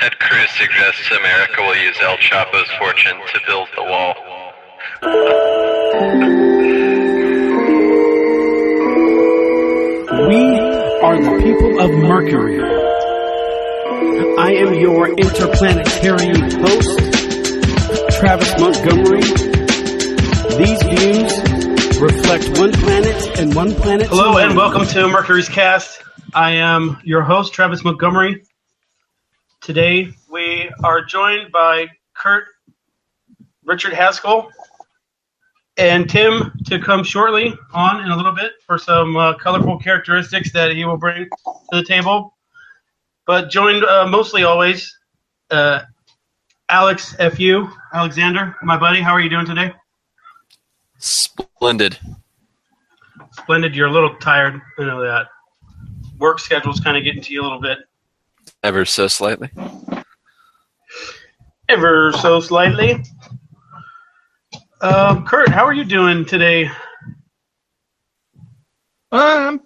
Ted Cruz suggests America will use El Chapo's fortune to build the wall. We are the people of Mercury. I am your interplanetary host, Travis Montgomery. These views reflect one planet and one planet. Hello and welcome to Mercury's Cast. I am your host, Travis Montgomery. Today we are joined by Richard Haskell, and Tim to come shortly on in a little bit for some colorful characteristics that he will bring to the table. But joined mostly always, Alex F.U., Alexander, my buddy. How are you doing today? Splendid. Splendid. You're a little tired. I know that. Work schedule's kind of getting to you a little bit. Ever so slightly. Ever so slightly. Kurt, how are you doing today? I'm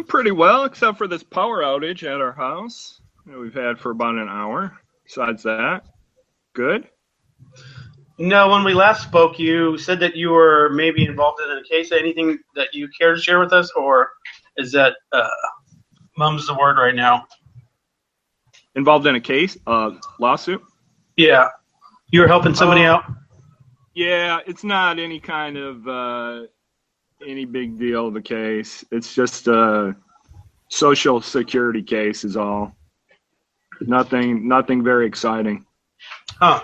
pretty well, except for this power outage at our house that we've had for about an hour. Besides that, good. No, when we last spoke, you said that you were maybe involved in a case. Anything that you care to share with us, or is that mum's the word right now? Involved in a case, lawsuit? Yeah. You were helping somebody out? Yeah, it's not any kind of any big deal of a case. It's just a social security case is all. Nothing very exciting. Huh.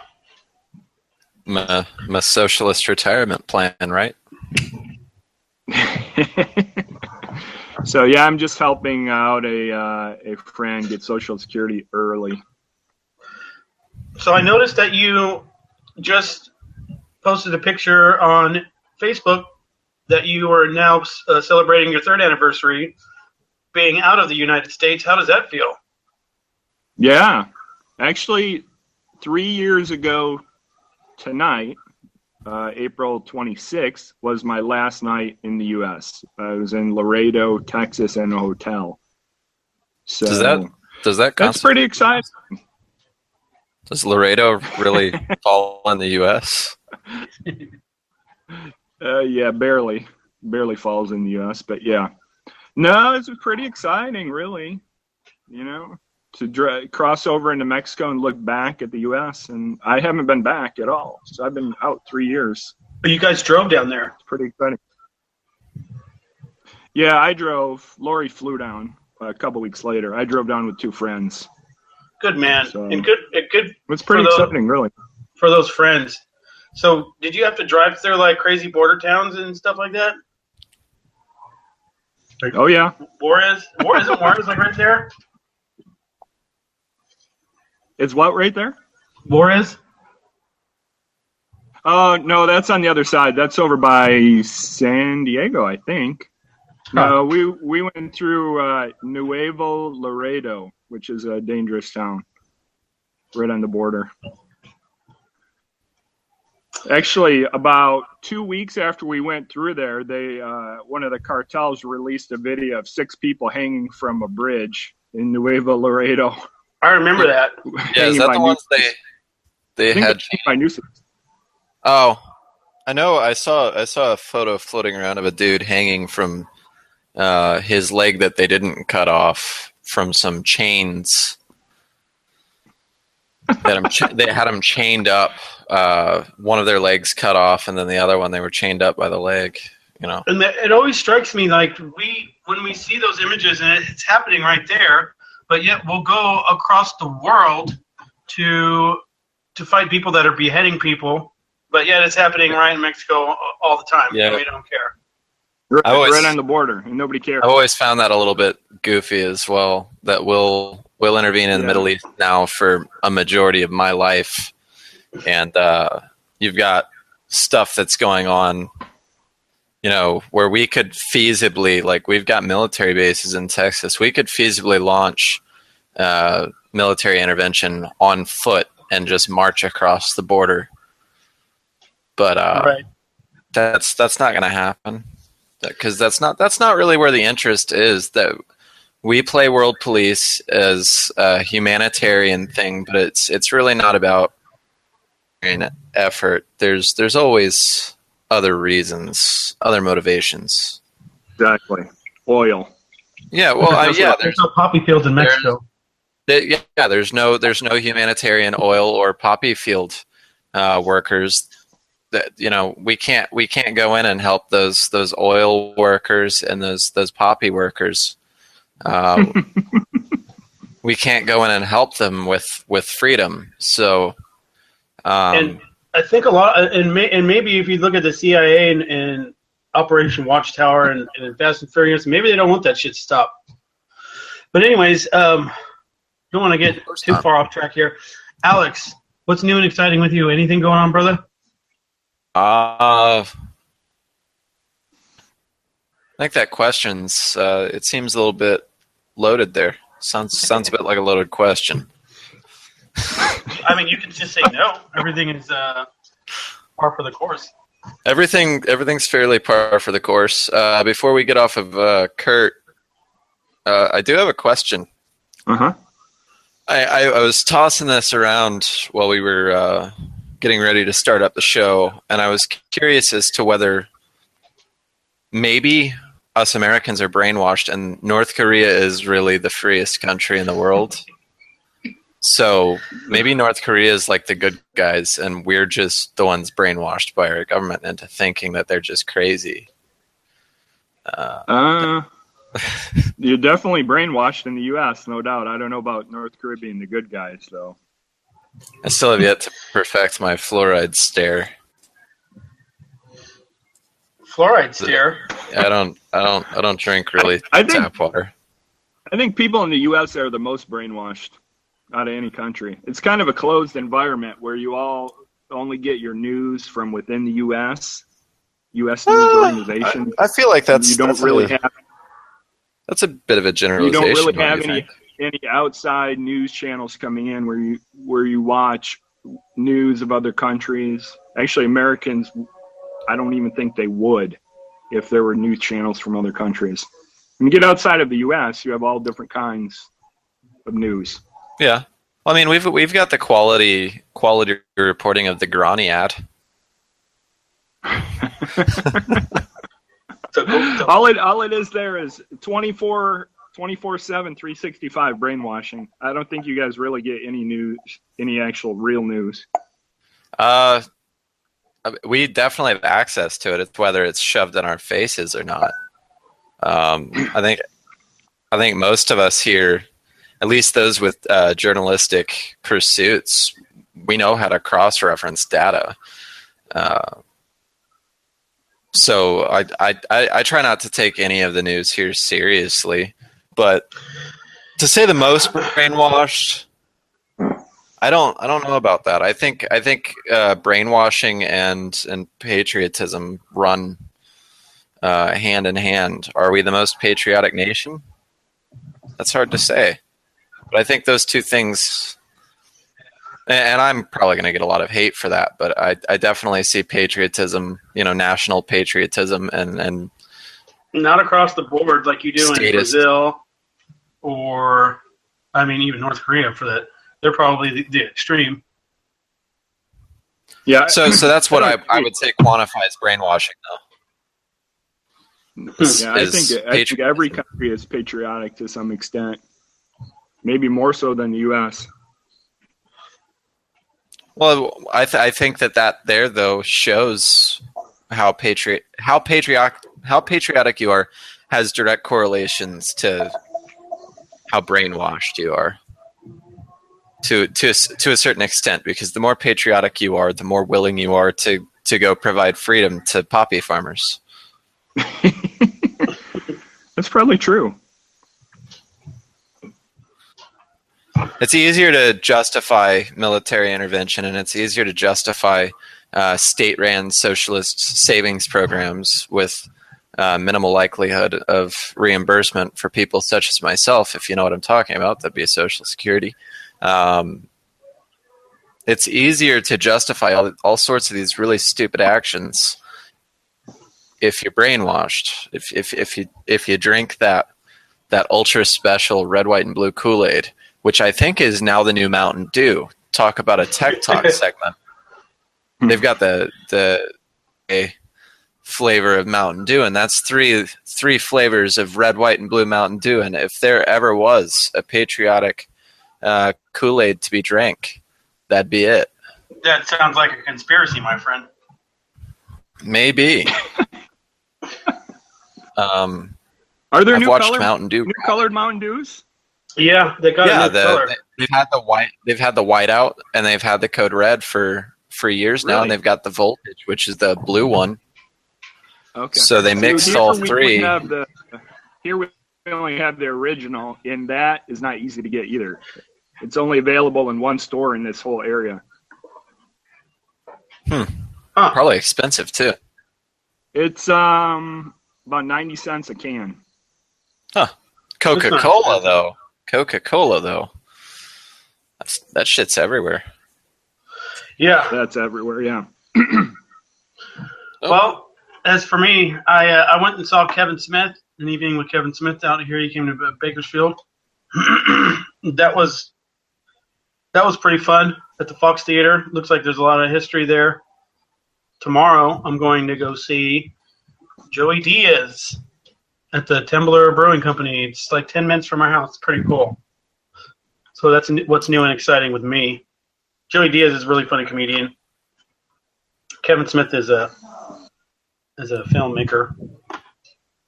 My socialist retirement plan, right? So yeah, I'm just helping out a friend get Social Security early. So I noticed that you just posted a picture on Facebook that you are now celebrating your 3rd anniversary being out of the United States. How does that feel? Yeah, actually, 3 years ago tonight, April 26th, was my last night in the U.S. I was in Laredo, Texas, in a hotel. So does that that's pretty exciting. Does Laredo really fall in the U.S.? Yeah, barely falls in the U.S., but yeah. No, it's pretty exciting, really. You know, to cross over into Mexico and look back at the U.S., and I haven't been back at all. So I've been out 3 years. But you guys drove down there. It's pretty exciting. Yeah, I drove. Lori flew down a couple weeks later. I drove down with 2 friends. Good man. So, and good. It's pretty exciting, really. For those friends. So did you have to drive through like crazy border towns and stuff like that? Oh, yeah. Juarez like right there? It's what right there? Juarez? Oh, no, that's on the other side. That's over by San Diego, I think. No, we went through Nuevo Laredo, which is a dangerous town right on the border. Actually, about 2 weeks after we went through there, they one of the cartels released a video of 6 people hanging from a bridge in Nuevo Laredo. I remember that. Yeah, is that the ones they had? By nuisance. Oh, I know. I saw a photo floating around of a dude hanging from his leg that they didn't cut off from some chains. They had him chained up. One of their legs cut off, and then the other one they were chained up by the leg. You know. And it always strikes me like when we see those images and it's happening right there, but yet we'll go across the world to fight people that are beheading people, but yet it's happening right in Mexico all the time. Yeah. And we don't care. Right on the border, and nobody cares. I've always found that a little bit goofy as well. That we'll intervene in the Middle East now for a majority of my life, and you've got stuff that's going on, you know, where we could feasibly, like we've got military bases in Texas, we could feasibly launch military intervention on foot and just march across the border. But that's not going to happen. Because that's not really where the interest is. That we play world police as a humanitarian thing, but it's really not about effort. There's always other reasons, other motivations. Exactly. Oil. Yeah, well, there's no poppy fields in Mexico. There's no humanitarian oil or poppy field workers. That we can't go in and help those oil workers and those poppy workers. We can't go in and help them with freedom. So, and I think a lot, and maybe if you look at the CIA and Operation Watchtower and Fast and Furious, maybe they don't want that shit to stop. But anyways, don't want to get too far off track here. Alex, what's new and exciting with you? Anything going on, brother? I think that question's it seems a little bit loaded there. Sounds a bit like a loaded question. I mean, you can just say no. Everything is par for the course. Everything's fairly par for the course. Before we get off of Kurt, I do have a question. Uh-huh. I was tossing this around while we were getting ready to start up the show, and I was curious as to whether maybe us Americans are brainwashed and North Korea is really the freest country in the world. So maybe North Korea is like the good guys and we're just the ones brainwashed by our government into thinking that they're just crazy. You're definitely brainwashed in the U.S., no doubt. I don't know about North Korea being the good guys, though. I still have yet to perfect my fluoride stare. Fluoride stare? I don't drink really tap water. I think people in the U.S. are the most brainwashed out of any country. It's kind of a closed environment where you all only get your news from within the U.S. news organizations. I feel like that's a bit of a generalization. You don't really have any outside news channels coming in where you watch news of other countries. Actually, Americans, I don't even think they would if there were news channels from other countries. When you get outside of the U.S., you have all different kinds of news. Yeah, well, I mean, we've got the quality reporting of the Grani ad. All it is there is 24/7, 365 brainwashing. I don't think you guys really get any news, any actual real news. We definitely have access to it. It's whether it's shoved in our faces or not. I think most of us here, at least those with journalistic pursuits, we know how to cross-reference data. So I try not to take any of the news here seriously, but to say the most brainwashed, I don't know about that. I think brainwashing and patriotism run hand in hand. Are we the most patriotic nation? That's hard to say, but I think those two things. And I'm probably going to get a lot of hate for that, but I definitely see patriotism, national patriotism, and not across the board like you do statist. In Brazil, or even North Korea for that. They're probably the extreme. Yeah. So that's what I would say quantifies brainwashing, though. I think every country is patriotic to some extent, maybe more so than the U.S. Well, I think that there though shows how patriotic you are has direct correlations to how brainwashed you are. To a certain extent, because the more patriotic you are, the more willing you are to go provide freedom to poppy farmers. That's probably true. It's easier to justify military intervention, and it's easier to justify state-ran socialist savings programs with minimal likelihood of reimbursement for people such as myself, if you know what I'm talking about. That'd be a Social Security. It's easier to justify all sorts of these really stupid actions if you're brainwashed. If you drink that that ultra special red, white, and blue Kool-Aid, which I think is now the new Mountain Dew. Talk about a tech talk segment. They've got the a flavor of Mountain Dew, and that's three flavors of red, white, and blue Mountain Dew. And if there ever was a patriotic Kool-Aid to be drank, that'd be it. That sounds like a conspiracy, my friend. Maybe. Are there I've new watched Mountain Dew. new colored Mountain Dews? Yeah, they got a new color. They've had the white. They've had the white out, and they've had the code red for years now, and they've got the voltage, which is the blue one. Okay. So they mixed all three. Here we only have the original, and that is not easy to get either. It's only available in one store in this whole area. Probably expensive too. It's about 90 cents a can. Huh. Coca-Cola though. That shit's everywhere. Yeah. That's everywhere, yeah. Well, as for me, I went and saw Kevin Smith, an evening with Kevin Smith out here. He came to Bakersfield. That was pretty fun at the Fox Theater. Looks like there's a lot of history there. Tomorrow, I'm going to go see Joey Diaz at the Temblor Brewing Company. It's like 10 minutes from our house. It's pretty cool. So that's what's new and exciting with me. Joey Diaz is a really funny comedian. Kevin Smith is a filmmaker.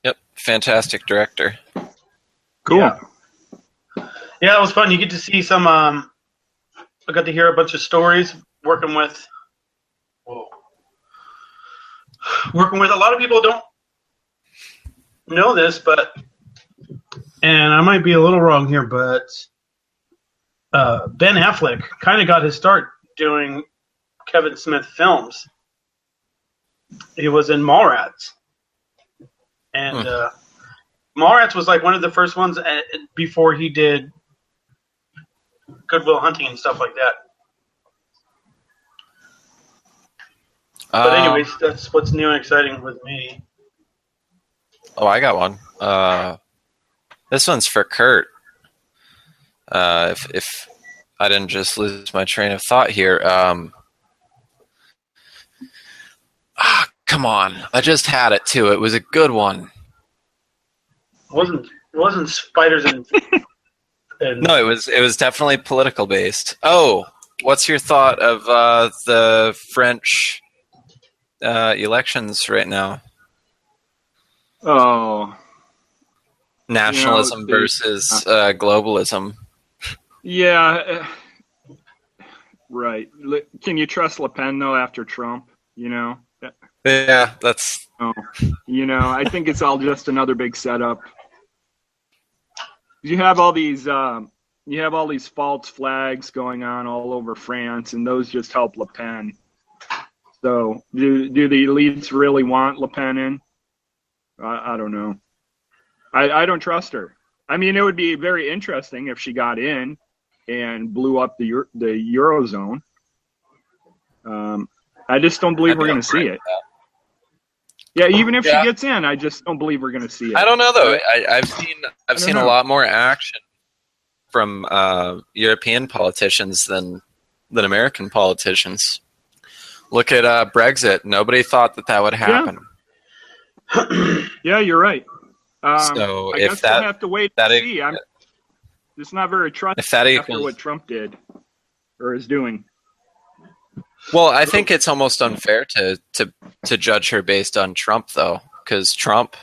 Yep, fantastic director. Cool. Yeah, it was fun. You get to see some. I got to hear a bunch of stories working with a lot of people don't know this, and I might be a little wrong here, but Ben Affleck kind of got his start doing Kevin Smith films. He was in Mallrats, and Mallrats was like one of the first ones before he did Good Will Hunting and stuff like that. But anyways, that's what's new and exciting with me. Oh, I got one. This one's for Kurt. If I didn't just lose my train of thought here. Come on. I just had it too. It was a good one. It wasn't spiders and No, it was definitely political based. Oh, what's your thought of the French elections right now? Oh. Nationalism versus globalism. Yeah. Right. Can you trust Le Pen, though, after Trump? Yeah, that's... I think it's all just another big setup. You have all these false flags going on all over France, and those just help Le Pen. So, do the elites really want Le Pen in? I don't know. I don't trust her. I mean, it would be very interesting if she got in and blew up the Eurozone. I just don't believe we're going to see it. Yeah, even if she gets in, I just don't believe we're going to see it. I don't know though. I've seen a lot more action from European politicians than American politicians. Look at Brexit. Nobody thought that would happen. Yeah, you're right. So I guess we'll have to wait to see. I'm just not very trusting after what Trump did or is doing. Well, I think it's almost unfair to judge her based on Trump, though, because Trump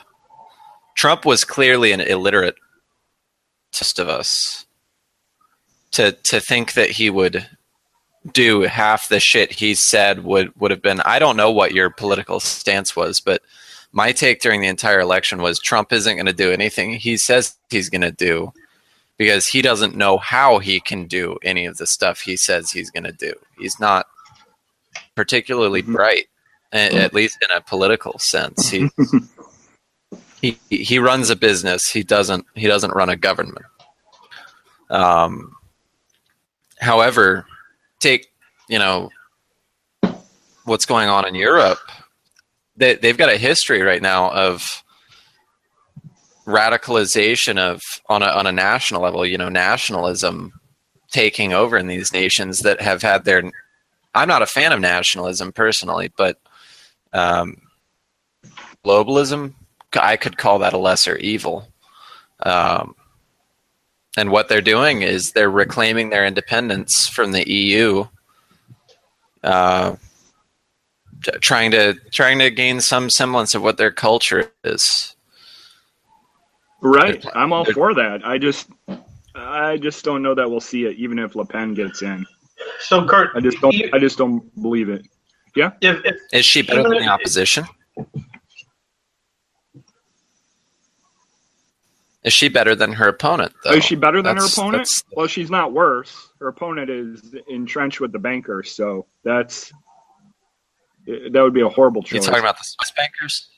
was clearly an illiterate to of us. To think that he would do half the shit he said would have been. I don't know what your political stance was, but my take during the entire election was Trump isn't going to do anything he says he's going to do because he doesn't know how he can do any of the stuff he says he's going to do. He's not particularly bright, at least in a political sense. He runs a business. He doesn't run a government. However, take what's going on in Europe. They've got a history right now of radicalization of on a national level, nationalism taking over in these nations that have had their. I'm not a fan of nationalism personally, but globalism, I could call that a lesser evil. And what they're doing is they're reclaiming their independence from the EU, trying to gain some semblance of what their culture is. Right, I'm all for that. I just don't know that we'll see it, even if Le Pen gets in. So, Kurt, I just don't believe it. Yeah. Is she better than the opposition? Is she better than her opponent, though? Is she better than her opponent? Well, she's not worse. Her opponent is entrenched with the bankers, so that would be a horrible choice. You talking about the Swiss bankers?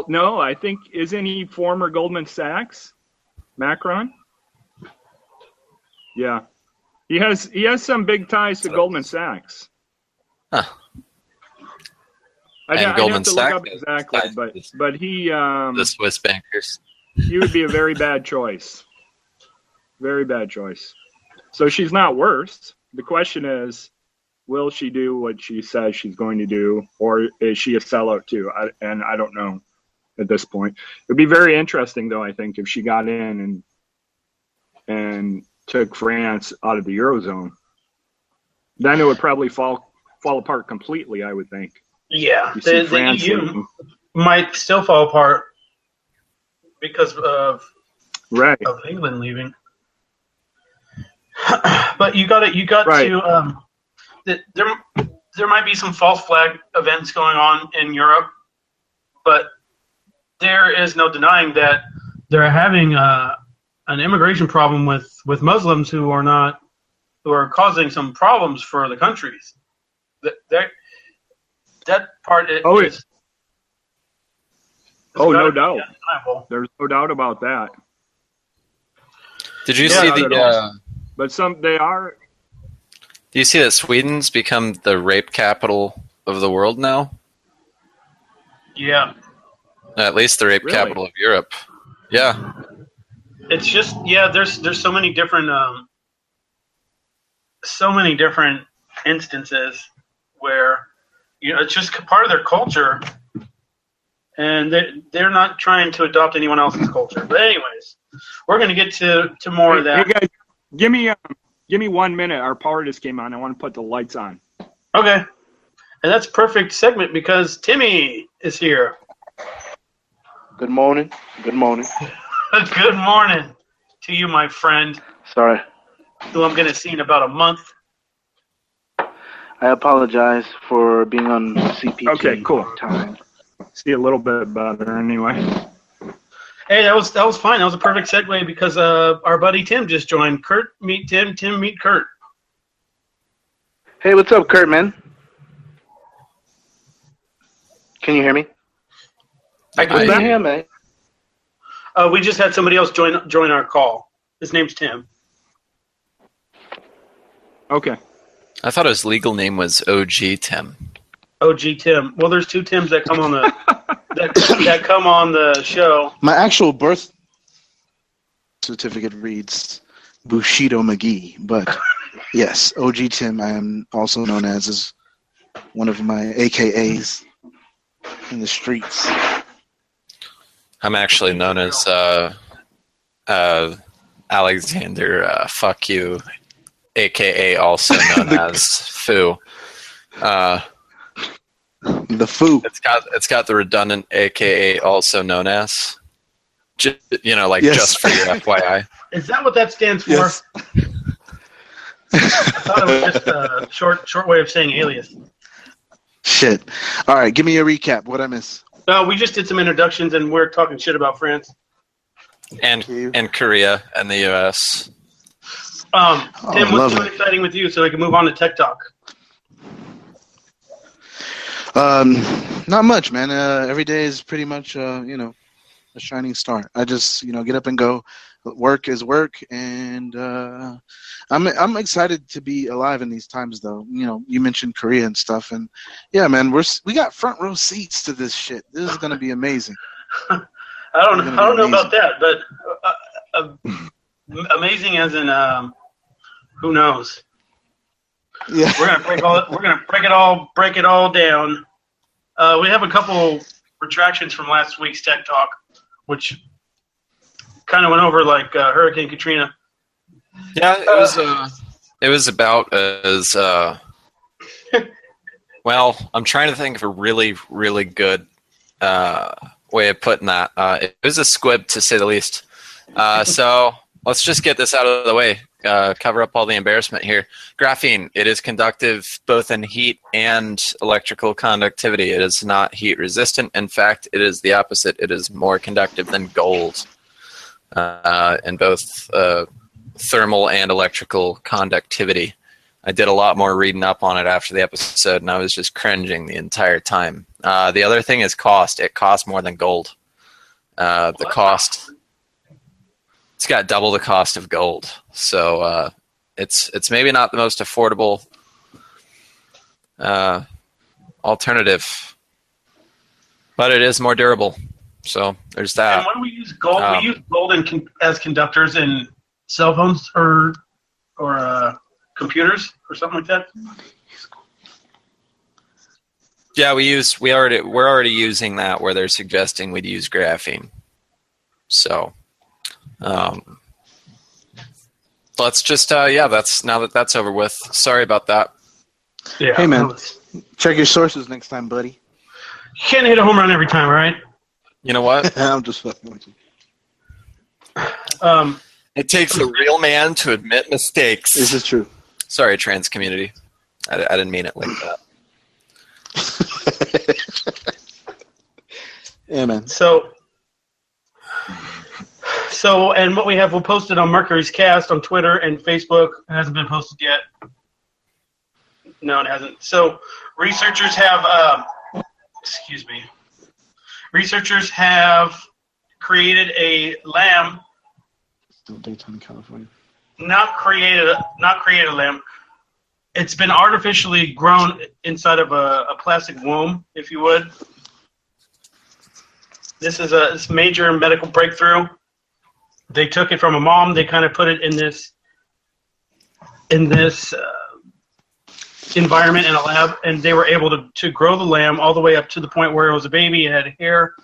No, I think, isn't he former Goldman Sachs? Macron? Yeah. He has some big ties to Goldman Sachs. Huh. I'd have to look Sachs up exactly, but he the Swiss bankers. He would be a very bad choice. Very bad choice. So she's not worse. The question is, will she do what she says she's going to do, or is she a sellout too? I don't know at this point. It would be very interesting, though, I think, if she got in and took France out of the Eurozone. Then it would probably fall apart completely, I would think. Yeah, the EU might still fall apart because of England leaving. But you got right. There might be some false flag events going on in Europe, but there is no denying that they're having an immigration problem with Muslims who are causing some problems for the countries. That part is. No doubt. There's no doubt about that. Did you see But they are. Do you see that Sweden's become the rape capital of the world now? Yeah. At least the rape capital of Europe. Yeah. It's just there's so many different instances where it's just part of their culture, and they're not trying to adopt anyone else's culture. But anyways, we're going to get to more of that. Hey guys, give me 1 minute. Our power just came on. I want to put the lights on. Okay, and that's perfect segment because Timmy is here. Good morning. Good morning. Good morning to you, my friend. Sorry. Who I'm going to see in about a month. I apologize for being on CPT. Okay, cool. Time. See a little bit better anyway. Hey, that was fine. That was a perfect segue because our buddy Tim just joined. Kurt, meet Tim. Tim, meet Kurt. Hey, what's up, Kurt, man? Can you hear me? I can hear me. We just had somebody else join our call. His name's Tim. Okay. I thought his legal name was OG Tim. OG Tim. Well, there's two Tims that come on the that come on the show. My actual birth certificate reads Bushido McGee, but yes, OG Tim. I am also known as one of my AKAs in the streets. I'm actually known as Alexander. Fuck you. AKA also known as Foo. The Foo. It's got the redundant AKA also known as. Just for your FYI. Is that what that stands for? Yes. I thought it was just a short way of saying alias. Shit. All right, give me a recap. What'd I miss? No, we just did some introductions and we're talking shit about France. And Korea and the US. Tim, what's so exciting with you so we can move on to Tech Talk? Not much, man. Every day is pretty much, a shining star. I just, get up and go. work is work, and I'm excited to be alive in these times. Though, you mentioned Korea and stuff, and yeah, man, we got front row seats to this shit. This is gonna be amazing. I don't know about that, but amazing as in who knows. Yeah, we're gonna break it all down. We have a couple retractions from last week's Tech Talk, which kind of went over like Hurricane Katrina. Yeah, it was about as well. I'm trying to think of a really, really good way of putting that. It was a squib, to say the least. So let's just get this out of the way. Cover up all the embarrassment here. Graphene, it is conductive both in heat and electrical conductivity. It is not heat resistant. In fact, it is the opposite. It is more conductive than gold in both thermal and electrical conductivity. I did a lot more reading up on it after the episode, and I was just cringing the entire time. The other thing is cost. It costs more than gold. The cost... It's got double the cost of gold, so it's maybe not the most affordable alternative, but it is more durable. So there's that. And when we use gold, we use gold as conductors in cell phones or computers or something like that. Yeah, we're already using that where they're suggesting we'd use graphene. So. Let's just that's over with. Sorry about that. Yeah. Hey man, check your sources next time, buddy. You can't hit a home run every time, right? You know what? I'm just fucking with you. It takes a real man to admit mistakes. This is true. Sorry, trans community. I didn't mean it like that. Yeah, man. So, and what we'll post it on Mercury's Cast on Twitter and Facebook. It hasn't been posted yet. No, it hasn't. So, researchers have created a lamb. Still Daytona, California. Not created a lamb. It's been artificially grown inside of a plastic womb, if you would. This is a major medical breakthrough. They took it from a mom. They kind of put it in this environment in a lab, and they were able to grow the lamb all the way up to the point where it was a baby. It had hair,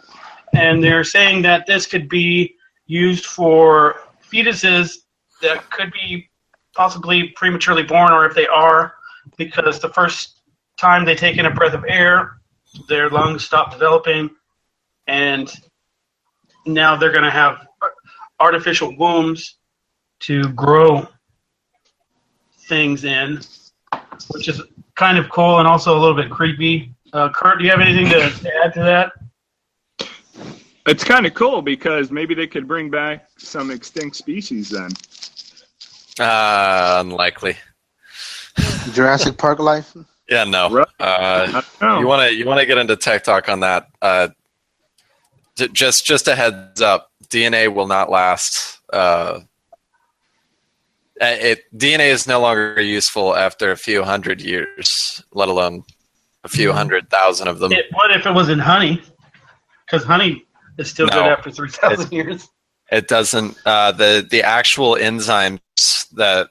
and they're saying that this could be used for fetuses that could be possibly prematurely born, or if they are, because the first time they take in a breath of air, their lungs stop developing, and now they're going to have artificial wombs to grow things in, which is kind of cool and also a little bit creepy. Kurt, do you have anything to add to that? It's kind of cool because maybe they could bring back some extinct species then. Unlikely. Jurassic Park life? Yeah, no. You want to get into tech talk on that? Just a heads up. DNA will not last. DNA is no longer useful after a few hundred years, let alone a few 100,000 of them. What if it was in honey? Because honey is still good after 3,000 years. It doesn't. The actual enzymes that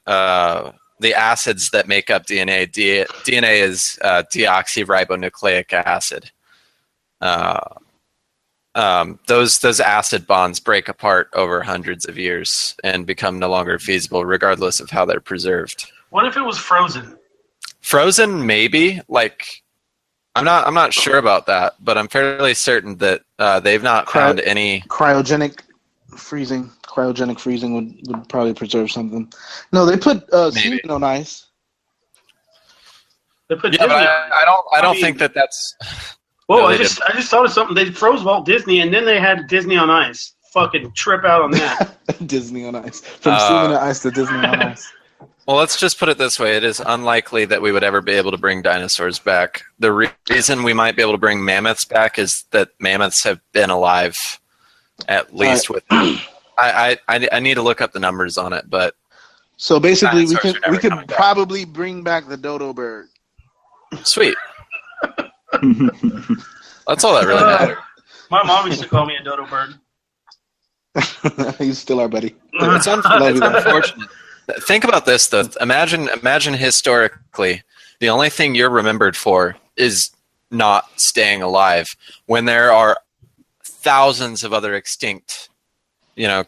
the acids that make up DNA. DNA is deoxyribonucleic acid. Those acid bonds break apart over hundreds of years and become no longer feasible, regardless of how they're preserved. What if it was frozen? Frozen, maybe. I'm not sure about that, but I'm fairly certain that they've not found any cryogenic freezing. Cryogenic freezing would probably preserve something. No, they put semen on ice. They put but I don't think that's. Whoa! I just thought of something. They froze Walt Disney, and then they had Disney on Ice. Fucking trip out on that. Disney on Ice. From semen on ice to Disney on Ice. Well, let's just put it this way. It is unlikely that we would ever be able to bring dinosaurs back. The reason we might be able to bring mammoths back is that mammoths have been alive at least with I need to look up the numbers on it, but So basically, we Dinosaurs are never could coming back. probably bring back the dodo bird. sweet. That's all that really matters. My mom used to call me a dodo bird. He's still our buddy. It's unfortunate. Think about this, though. Imagine historically, the only thing you're remembered for is not staying alive when there are thousands of other extinct,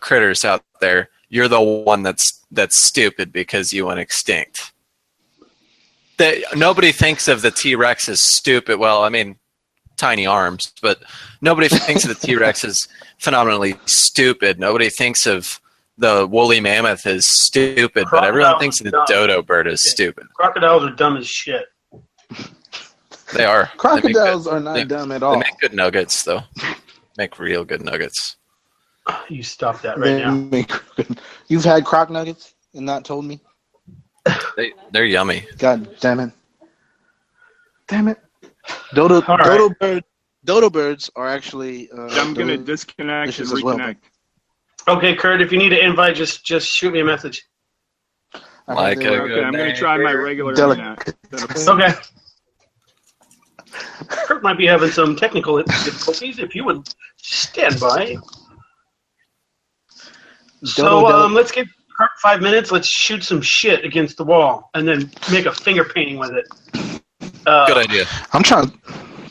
critters out there. You're the one that's stupid because you went extinct. Nobody thinks of the T-Rex as stupid. Well, I mean, tiny arms, but nobody thinks of the T-Rex as phenomenally stupid. Nobody thinks of the woolly mammoth as stupid, but everyone thinks of the dodo bird as stupid. Crocodiles are dumb as shit. They are. Crocodiles are not dumb at all. They make good nuggets, though. Make real good nuggets. You stop that right now. You've had croc nuggets and not told me? They're yummy. God damn it. Damn it. Dodo birds are actually... I'm going to disconnect and as well. reconnect. Okay, Kurt, if you need to invite, just shoot me a message. Like Okay, Okay, I'm going to try my regular Delicate. internet. Okay. Kurt might be having some technical difficulties. If you would stand by. So let's give Kurt 5 minutes. Let's shoot some shit against the wall and then make a finger painting with it. Good idea. I'm trying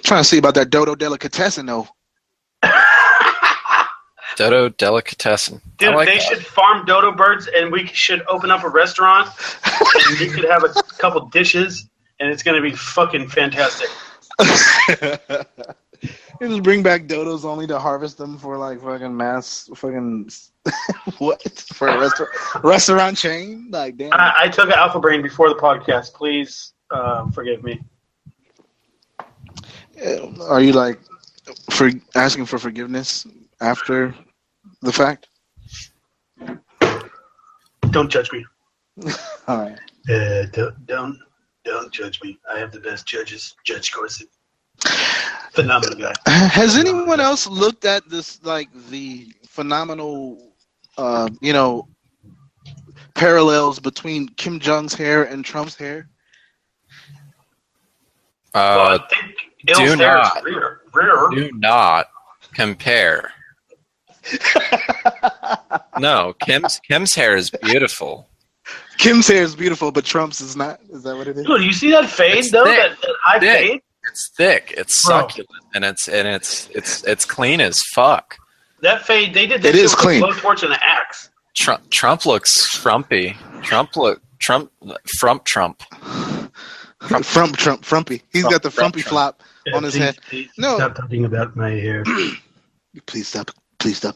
to see about that dodo delicatessen, though. Dodo delicatessen. Dude, I they like should farm dodo birds, and we should open up a restaurant, and we could have a couple dishes, and it's going to be fucking fantastic. You just bring back dodos only to harvest them for like fucking mass fucking what for a restaurant chain? Like damn. I took an alpha brain before the podcast. Please forgive me. Are you like for asking for forgiveness after the fact? Don't judge me. All right. Don't judge me. I have the best judges. Judge Corson. Phenomenal guy. Has anyone else looked at this, like the phenomenal, parallels between Kim Jong's hair and Trump's hair? Well, I think Il's hair is rear. Do not compare. No, Kim's hair is beautiful. Kim's hair is beautiful, but Trump's is not. Is that what it is? Dude, you see that fade It's though? thick. That high Thick. fade? It's thick. It's Bro. succulent, and it's clean as fuck. That fade, they did It that is shit with clean. a blowtorch and an axe. Trump looks frumpy. Frumpy. He's got the frumpy flop on his head. Please No. stop talking about my hair. Please stop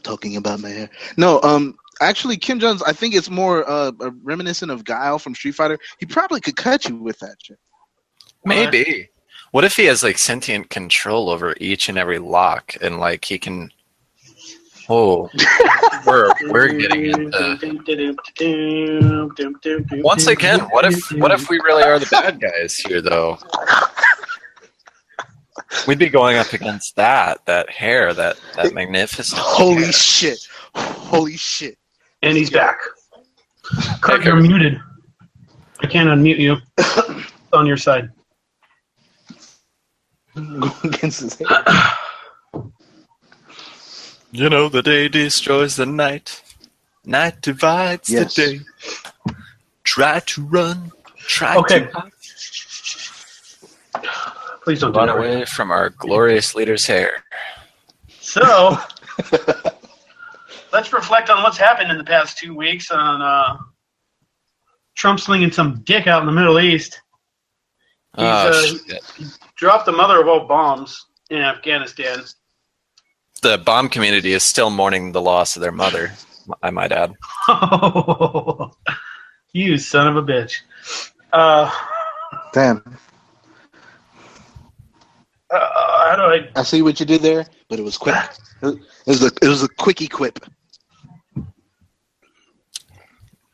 talking about my hair. No, actually, Kim Jong's. I think it's more reminiscent of Guile from Street Fighter. He probably could cut you with that shit. Maybe. What if he has like sentient control over each and every lock, and like he can? Oh, we're getting into. Once again, what if we really are the bad guys here, though? We'd be going up against that hair, that magnificent. Holy hair. shit! Holy shit! And he's back. Kurt, you're muted. I can't unmute you. On your side. Go against his hair. You know, the day destroys the night. Night divides Yes. the day. Try to run. Try Okay. to hide. Please don't do Run that. away from our glorious leader's hair. So, let's reflect on what's happened in the past 2 weeks on Trump slinging some dick out in the Middle East. Shit. He dropped the mother of all bombs in Afghanistan. The bomb community is still mourning the loss of their mother, I might add. You son of a bitch. Damn. How do I... I see what you did there, but it was quick. It was a quickie quip.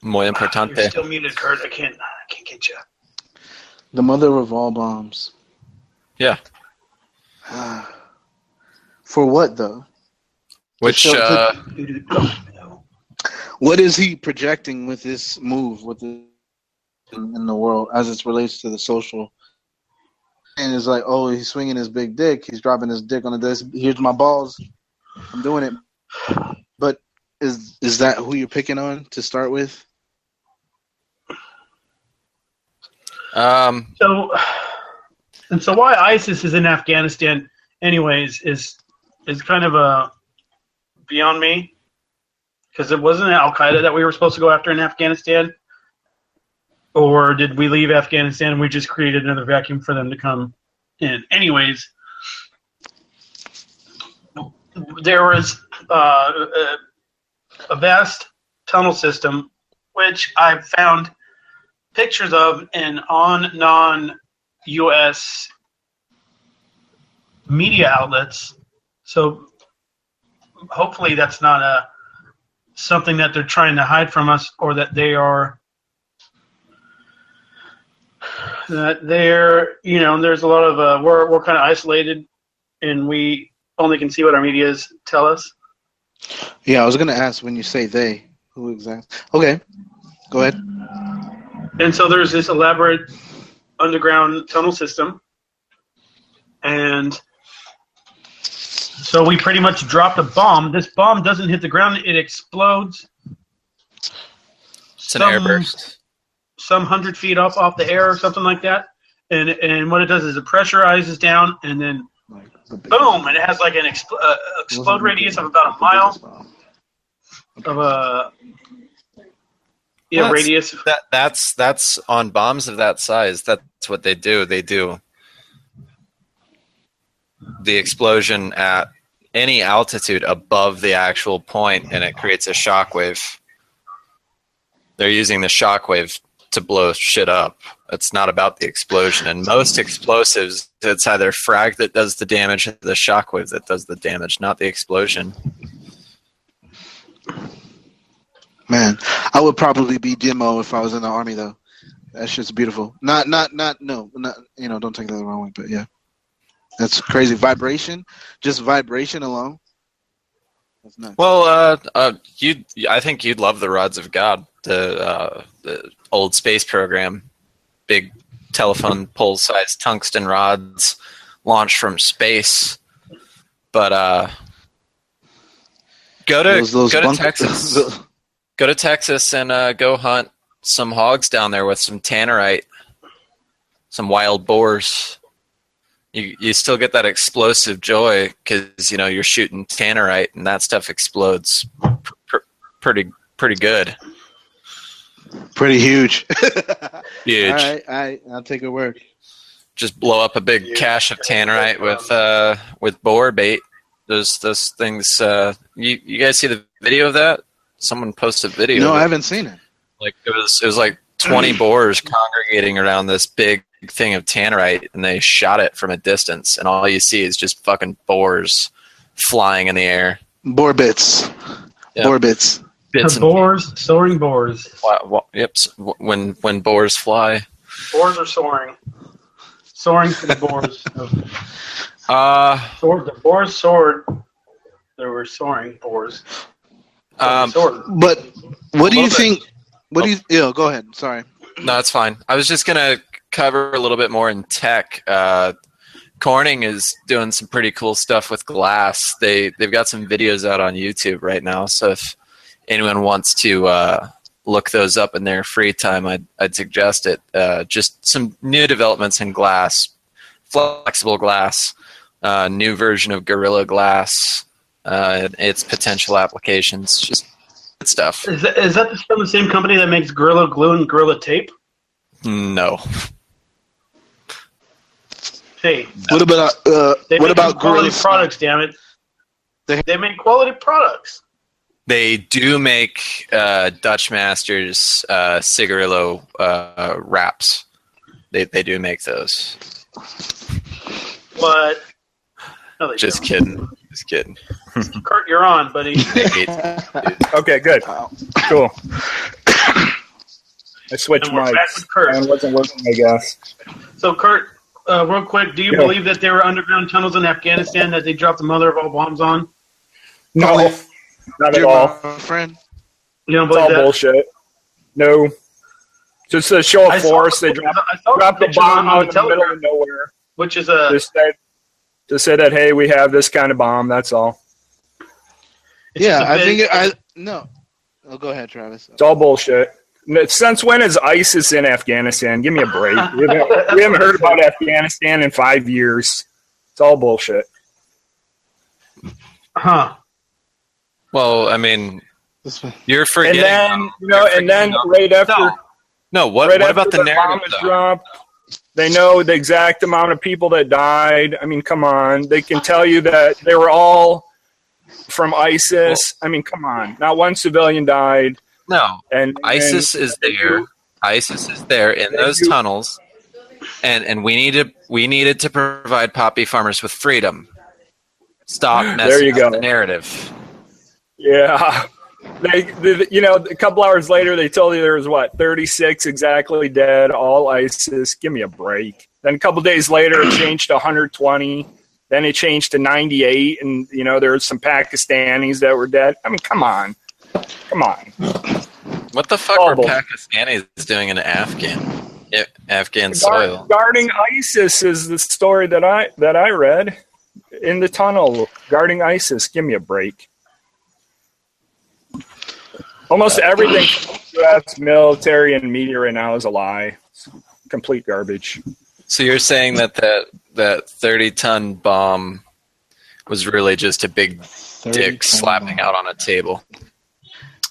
Muy You're importante. still muted, Kurt. I can't get you. The mother of all bombs. Yeah. For what though? Which, No. What is he projecting with this move in the world as it relates to the social? And it's like, oh, he's swinging his big dick. He's dropping his dick on the desk. Here's my balls. I'm doing it. But is that who you're picking on to start with? So why ISIS is in Afghanistan, anyways, is kind of beyond me, because it wasn't Al Qaeda that we were supposed to go after in Afghanistan, or did we leave Afghanistan and we just created another vacuum for them to come in? Anyways, there was a vast tunnel system, which I found pictures of on non-U.S. media outlets. So hopefully that's not something that they're trying to hide from us, or that they're there's a lot of we're kind of isolated, and we only can see what our medias tell us. Yeah, I was gonna ask, when you say they, who exactly? Okay, go ahead. And so there's this elaborate underground tunnel system, and so we pretty much dropped a bomb. This bomb doesn't hit the ground; it explodes. It's an airburst. Some 100 feet up off the air or something like that. And what it does is it pressurizes down, and then boom, and it has like an explode radius of about a mile of a radius. That's on bombs of that size. That's what they do. They do the explosion at any altitude above the actual point, and it creates a shockwave. They're using the shockwave to blow shit up. It's not about the explosion. And most explosives, it's either frag that does the damage, or the shockwave that does the damage, not the explosion. Man, I would probably be Demo if I was in the army, though. That shit's beautiful. Don't take that the wrong way, but yeah. That's crazy. Vibration, just vibration alone. That's nuts. Well, I think you'd love the Rods of God, the old space program, big telephone pole-sized tungsten rods launched from space. But go to Texas. Go to Texas and go hunt some hogs down there with some tannerite, some wild boars. You still get that explosive joy because you're shooting tannerite and that stuff explodes pretty good. Pretty huge. Huge. All right, I'll take your word. Just blow up a big cache of tannerite with boar bait. Those things. You guys see the video of that? Someone posted a video. No, I haven't seen it. Like it was like 20 boars congregating around this big thing of tannerite, and they shot it from a distance, and all you see is just fucking boars flying in the air. Boar bits. Yep. Boar bits. Boars, soaring boars. Yep. When boars fly. Boars are soaring. Soaring for the boars. The boars soared. There were soaring boars. But what do you think? Go ahead. Sorry. No, it's fine. I was just gonna cover a little bit more in tech. Corning is doing some pretty cool stuff with glass. They've got some videos out on YouTube right now. So if anyone wants to look those up in their free time, I'd suggest it. Just some new developments in glass, flexible glass, new version of Gorilla Glass, its potential applications, just good stuff. Is that still the same company that makes Gorilla Glue and Gorilla Tape? No. Hey, what about quality products? Damn it, they make quality products. They do make Dutch Masters cigarillo wraps. They do make those. What? No, they Just don't. kidding. Kurt, you're on, buddy. Okay, good. Cool. I switched mics. It wasn't working, I guess. So, Kurt, real quick, do you believe that there were underground tunnels in Afghanistan that they dropped the mother of all bombs on? No, not at all. Friend? You don't It's believe all that? bullshit. No. Just a show of force. They dropped the bomb out in the middle of nowhere. Which is a... To say that, hey, we have this kind of bomb, that's all. No. Oh, go ahead, Travis. It's all bullshit. Since when is ISIS in Afghanistan? Give me a break. We haven't heard about Afghanistan in 5 years. It's all bullshit. Huh. Well, I mean, you're forgetting. And then right after. No, what about the narrative, though? Dropped, they know the exact amount of people that died. I mean, come on. They can tell you that they were all from ISIS. I mean, come on. Not one civilian died. No. And ISIS is there. ISIS is there in those tunnels. And we needed to provide poppy farmers with freedom. Stop messing up the narrative. Yeah. A couple hours later, they told you there was 36 exactly dead, all ISIS. Give me a break. Then a couple days later, it changed to 120. Then it changed to 98, and there were some Pakistanis that were dead. I mean, come on. What the fuck were Pakistanis doing in Afghan soil? Guarding ISIS is the story that I read in the tunnel. Guarding ISIS. Give me a break. Almost everything from the U.S. military and media right now is a lie. It's complete garbage. So you're saying that 30-ton bomb was really just a big dick slapping out on a table?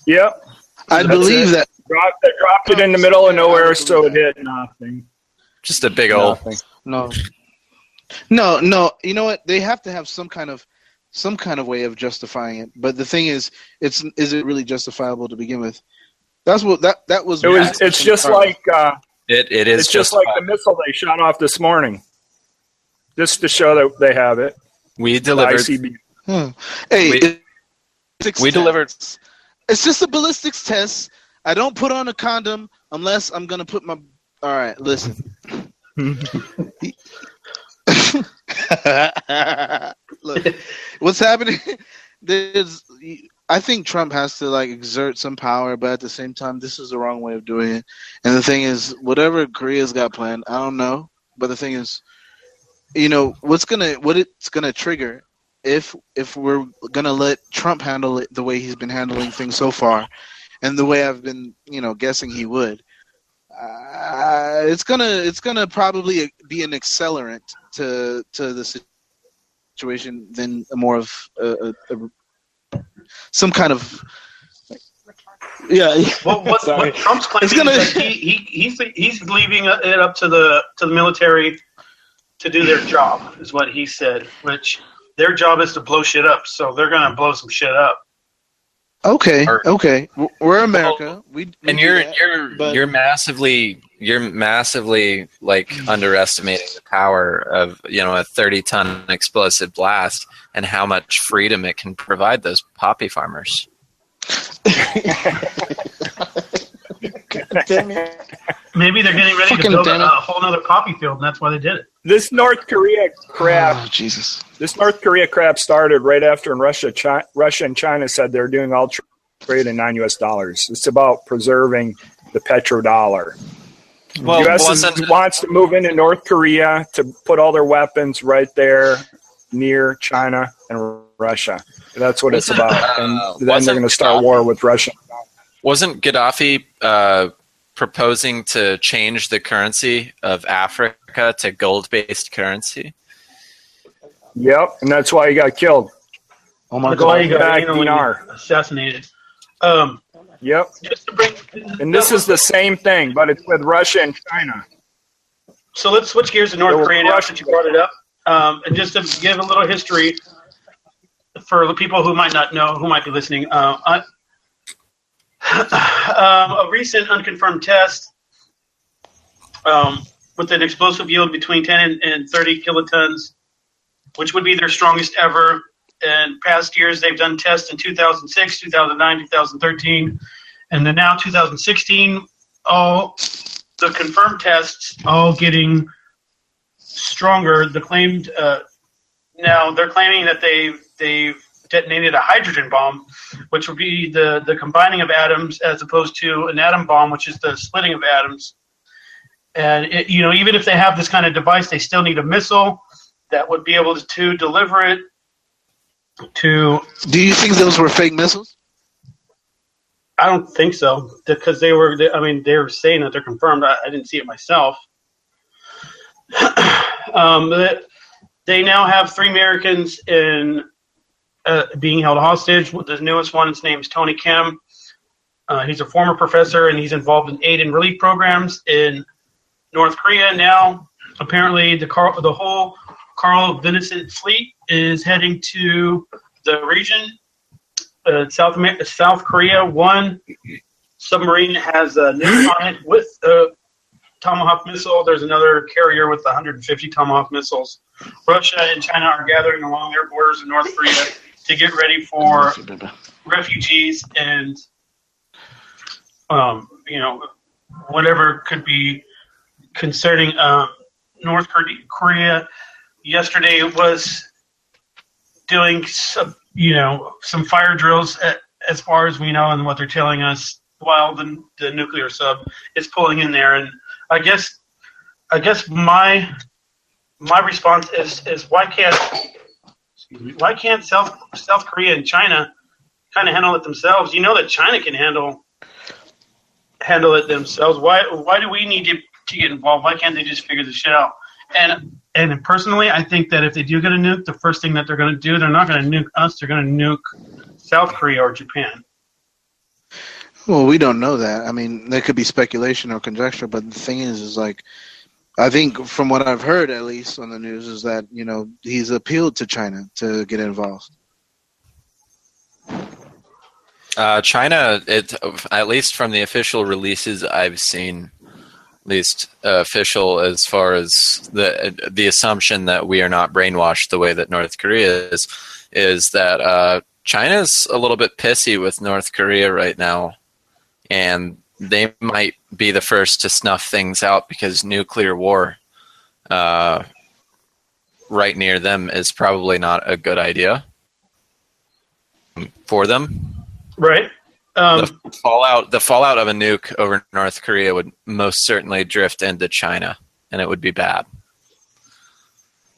Yep. I believe that. They dropped it in the middle of nowhere, so it hit nothing. Just a big old... No. You know what? They have to have some kind of way of justifying it. But the thing is it really justifiable to begin with? That's what that was. It's just like it is. It's just like the missile they shot off this morning, just to show that they have it. We delivered. We delivered. It's just a ballistics test. I don't put on a condom unless I'm gonna put my. All right, listen. Look, what's happening? I think Trump has to exert some power, but at the same time, this is the wrong way of doing it. And the thing is, whatever Korea's got planned, I don't know. But the thing is, what it's gonna trigger if we're gonna let Trump handle it the way he's been handling things so far, and the way I've been guessing he would. It's gonna probably be an accelerant to the situation than more of some kind of What Trump's claiming is that he's leaving it up to the military to do their job, is what he said. Which their job is to blow shit up, so they're gonna blow some shit up. Okay. We're America. You're massively underestimating the power of a 30-ton explosive blast and how much freedom it can provide those poppy farmers. Maybe they're getting ready to build a whole other poppy field, and that's why they did it. This North Korea crap. Oh, Jesus. This North Korea crap started right after Russia and China said they're doing all trade in $9. It's about preserving the petrodollar. Well, the U.S. wants to move into North Korea to put all their weapons right there near China and Russia. That's what it's about. And then they're going to start war with Russia. Wasn't Gaddafi proposing to change the currency of Africa to gold-based currency? Yep, and that's why he got killed. Oh my God! He got assassinated. Yep. And this is the same thing, but it's with Russia and China. So let's switch gears to North Korea now since you brought it up. And just to give a little history for the people who might not know, who might be listening, a recent unconfirmed test with an explosive yield between 10 and 30 kilotons, which would be their strongest ever. In past years, they've done tests in 2006, 2009, 2013, and then now 2016. All the confirmed tests, all getting stronger. Now they're claiming that they've detonated a hydrogen bomb, which would be the combining of atoms as opposed to an atom bomb, which is the splitting of atoms. And even if they have this kind of device, they still need a missile that would be able to deliver it to. Do you think those were fake missiles? I don't think so, because they were saying that they're confirmed. I didn't see it myself. They now have 3 Americans being held hostage. The newest one, his name is Tony Kim. He's a former professor, and he's involved in aid and relief programs in North Korea. Now, apparently, the whole Carl Vinson fleet is heading to the region. South Korea, one submarine has a nuke on it with a Tomahawk missile. There's another carrier with 150 Tomahawk missiles. Russia and China are gathering along their borders in North Korea to get ready for refugees and, whatever could be concerning North Korea. Yesterday was doing some fire drills as far as we know and what they're telling us while the nuclear sub is pulling in there. And I guess my response is why can't South Korea and China kind of handle it themselves? You know that China can handle it themselves. Why do we need to get involved? Why can't they just figure this shit out? And personally, I think that if they do get a nuke, the first thing that they're going to do, they're not going to nuke us. They're going to nuke South Korea or Japan. Well, we don't know that. I mean, there could be speculation or conjecture, but the thing is like, I think from what I've heard, at least on the news, is that, he's appealed to China to get involved. China, at least from the official releases I've seen, at least official as far as the assumption that we are not brainwashed the way that North Korea is that China's a little bit pissy with North Korea right now, and they might be the first to snuff things out because nuclear war right near them is probably not a good idea for them. Right. The fallout of a nuke over North Korea would most certainly drift into China, and it would be bad.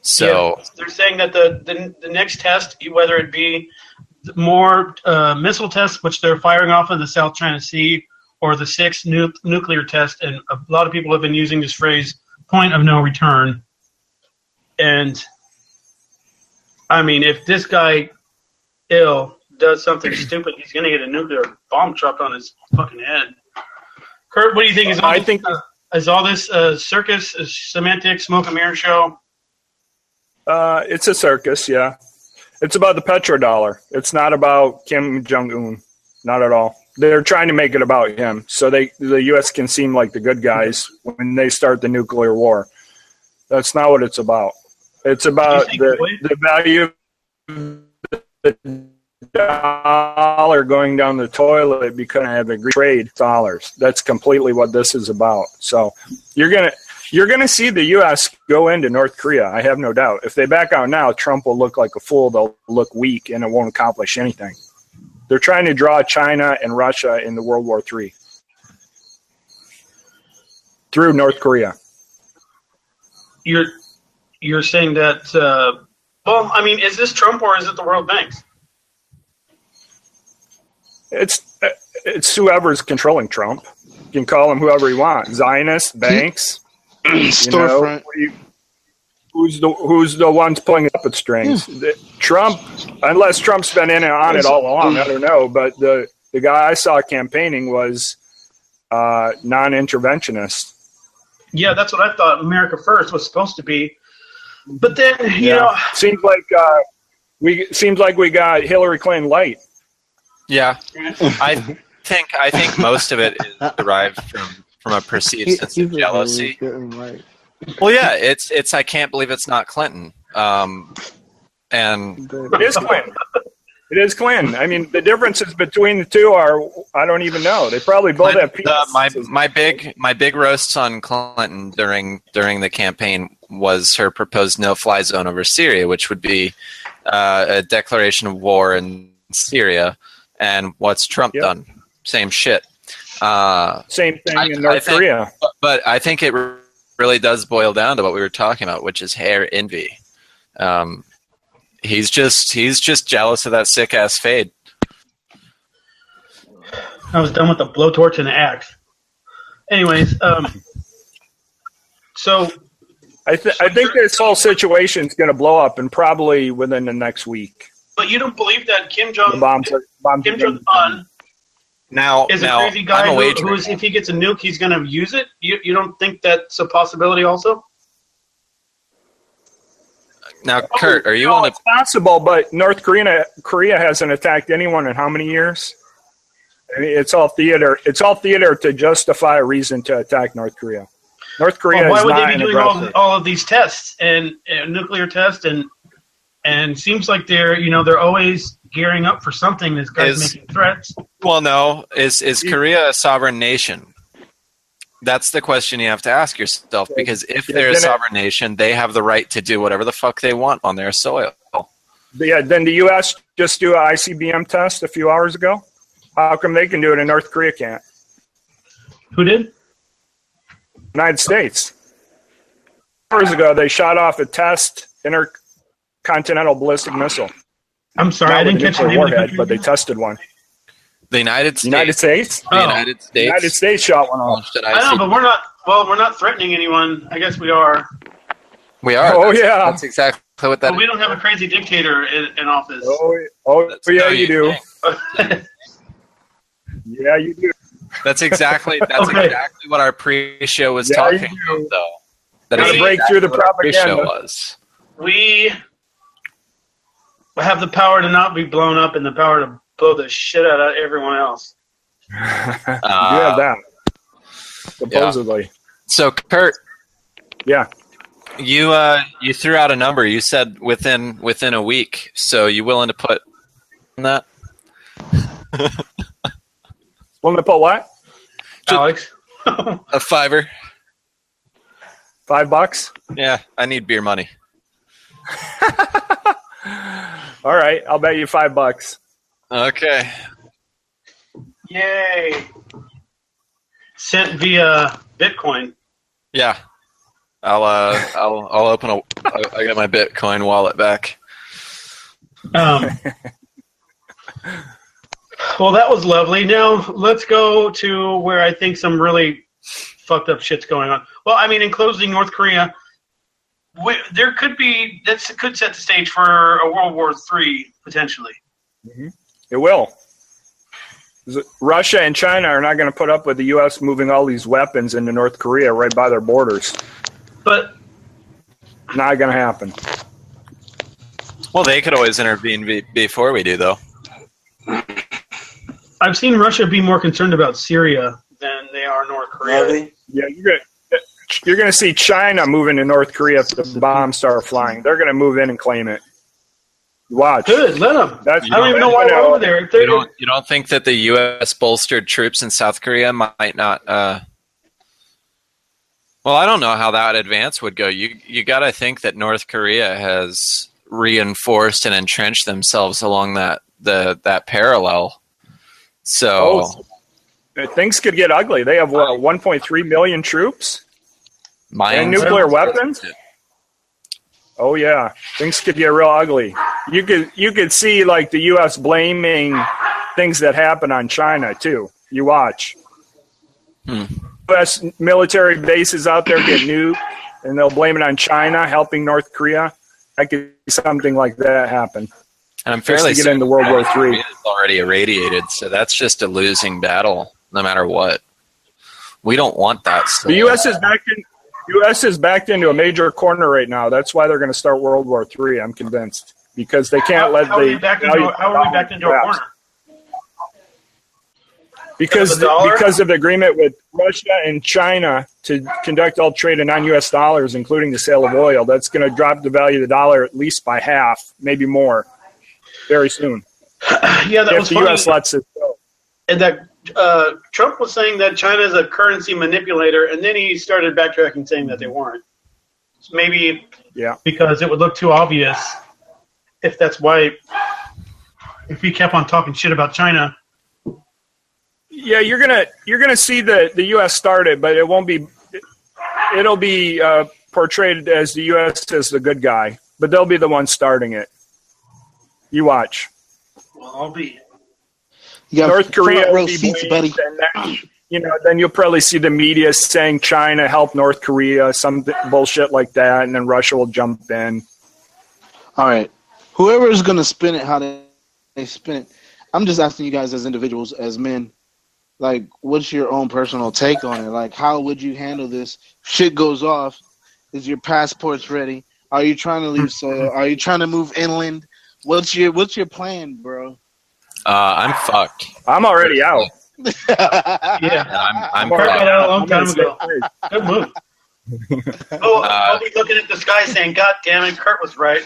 So they're saying that the next test, whether it be more missile tests, which they're firing off of the South China Sea, or the 6th nuclear test, and a lot of people have been using this phrase, point of no return. And, I mean, if this guy does something stupid, he's going to get a nuclear bomb dropped on his fucking head. Kurt, what do you think? Is all this circus, semantic, smoke and mirror show? It's a circus, yeah. It's about the petrodollar. It's not about Kim Jong-un. Not at all. They're trying to make it about him, so the U.S. can seem like the good guys when they start the nuclear war. That's not what it's about. It's about the value of the dollar going down the toilet because I have a trade dollars. That's completely what this is about. So you're gonna see the U.S. go into North Korea. I have no doubt. If they back out now, Trump will look like a fool. They'll look weak, and it won't accomplish anything. They're trying to draw China and Russia into World War III through North Korea. You're saying that? Is this Trump or is it the World Banks? It's whoever's controlling Trump. You can call him whoever you want. Zionists, banks, storefront. Who's the ones pulling up at strings? Trump, unless Trump's been in and on it all along, I don't know. But the guy I saw campaigning was non-interventionist. Yeah, that's what I thought. America First was supposed to be, but then seems like we got Hillary Clinton light. Yeah, I think most of it is derived from a perceived sense of jealousy. Well, yeah, it's I can't believe it's not Clinton. And it is Clinton. It is Clinton. I mean, the differences between the two are I don't even know. They probably both have pieces. My big roasts on Clinton during the campaign was her proposed no-fly zone over Syria, which would be a declaration of war in Syria, and what's Trump done? Same shit. Same thing in North Korea. But I think it really does boil down to what we were talking about, which is hair envy. He's just jealous of that sick ass fade. I was done with the blowtorch and the axe. Anyways, so I think this whole situation is going to blow up, and probably within the next week. But you don't believe that Kim Jong Un now is a crazy guy who is, if he gets a nuke, he's going to use it? You don't think that's a possibility also? Now, Kurt, are you on It's possible, but North Korea hasn't attacked anyone in how many years? I mean, it's all theater. It's all theater to justify a reason to attack North Korea. North Korea why is would not they be doing all of these tests and nuclear tests and seems like they're always gearing up for something. This guy's making threats. Well, no. Is Korea a sovereign nation? That's the question you have to ask yourself, because if they're a sovereign nation, they have the right to do whatever the fuck they want on their soil. Yeah, then the U.S. just do an ICBM test a few hours ago? How come they can do it and North Korea can't? Who did? United States. Hours ago, they shot off a test intercontinental ballistic missile. I'm sorry, I didn't catch the name of the country, but they tested one. The United States. United States? The United States. United States shot one off. I know, but we're not. Well, we're not threatening anyone. I guess we are. We are. Oh, That's exactly what that but we don't have a crazy dictator in office. Yeah, you do. Yeah, you do. That's exactly what our pre-show was talking about, though. That is break through the propaganda. Was. We have the power to not be blown up and the power to blow the shit out of everyone else. You have that. Supposedly. Yeah. So, Kurt. Yeah. You threw out a number. You said within a week. So, you willing to put on that? Willing to put what? Alex? A $5. $5? Yeah, I need beer money. All right, I'll bet you $5. Okay. Yay! Sent via Bitcoin. Yeah, I'll open I got my Bitcoin wallet back. Well, that was lovely. Now let's go to where I think some really fucked up shit's going on. Well, I mean, in closing, North Korea, there could be that could set the stage for a World War III potentially. Mm-hmm. It will. Russia and China are not going to put up with the U.S. moving all these weapons into North Korea right by their borders. But not going to happen. Well, they could always intervene before we do, though. I've seen Russia be more concerned about Syria than they are North Korea. Yeah, you're going to see China moving to North Korea if the bombs start flying. They're going to move in and claim it. Watch. Good, let them. I don't even know why they're over there. You don't think that the U.S. bolstered troops in South Korea might not? Well, I don't know how that advance would go. You got to think that North Korea has reinforced and entrenched themselves along that parallel. So things could get ugly. They have 1.3 million troops and nuclear weapons. Oh yeah, things could get real ugly. You could see like the U.S. blaming things that happen on China too. You watch. U.S. military bases out there get nuked, and they'll blame it on China helping North Korea. I could see something like that happen. And I'm fairly certain into World War III. It's already irradiated, so that's just a losing battle, no matter what. We don't want that. Still. The U.S. is backed into a major corner right now. That's why they're going to start World War III. I'm convinced because they can't let how are we backed into a corner? Because of the agreement with Russia and China to conduct all trade in non-U.S. dollars, including the sale of oil. That's going to drop the value of the dollar at least by half, maybe more, very soon. Yeah, that was the funny. U.S. lets it go. And that Trump was saying that China is a currency manipulator, and then he started backtracking, saying that they weren't. So maybe because it would look too obvious. if that's why, if he kept on talking shit about China. Yeah, you're gonna see the U.S. started, but it won't be. It'll be portrayed as the U.S. as the good guy, but they'll be the ones starting it. You watch. Well, I'll be. North Korea row will be seats, blamed, buddy. and then, then you'll probably see the media saying China helped North Korea, some bullshit like that, and then Russia will jump in. All right. Whoever is going to spin it, how they spin it. I'm just asking you guys as individuals, as men, like, what's your own personal take on it? Like, how would you handle this? Shit goes off. Is your passports ready? Are you trying to leave soil? Are you trying to move inland? What's your plan, bro? I'm fucked. I'm already out. Yeah, I'm heard fucked. that a long time ago. Good move. I'll be looking at the sky saying, "God damn it, Kurt was right."